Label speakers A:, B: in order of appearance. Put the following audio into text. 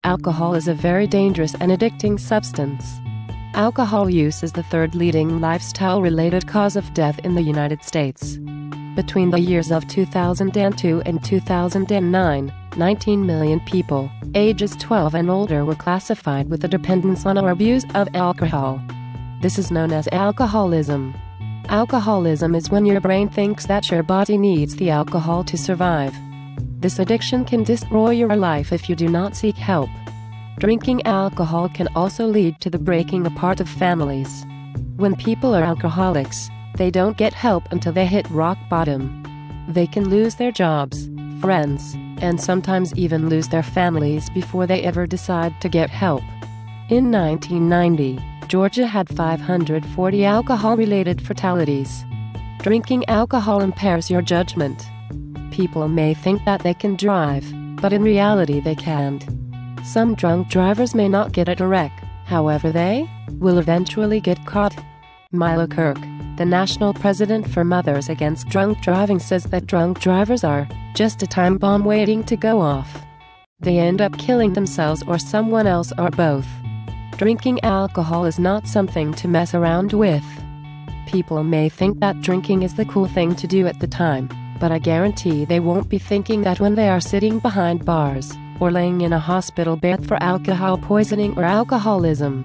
A: Alcohol is a very dangerous and addicting substance. Alcohol use is the third leading lifestyle-related cause of death in the United States. Between the years of 2002 and 2009, 19 million people, ages 12 and older, were classified with a dependence on or abuse of alcohol. This is known as alcoholism. Alcoholism is when your brain thinks that your body needs the alcohol to survive. This addiction can destroy your life if you do not seek help. Drinking alcohol can also lead to the breaking apart of families. When people are alcoholics, they don't get help until they hit rock bottom. They can lose their jobs, friends, and sometimes even lose their families before they ever decide to get help. In 1990, Georgia had 540 alcohol-related fatalities. Drinking alcohol impairs your judgment. People may think that they can drive, but in reality they can't. Some drunk drivers may not get a wreck, however they will eventually get caught. Mila Kirk, the national president for Mothers Against Drunk Driving, says that drunk drivers are just a time bomb waiting to go off. They end up killing themselves or someone else or both. Drinking alcohol is not something to mess around with. People may think that drinking is the cool thing to do at the time, but I guarantee they won't be thinking that when they are sitting behind bars or laying in a hospital bed for alcohol poisoning or alcoholism.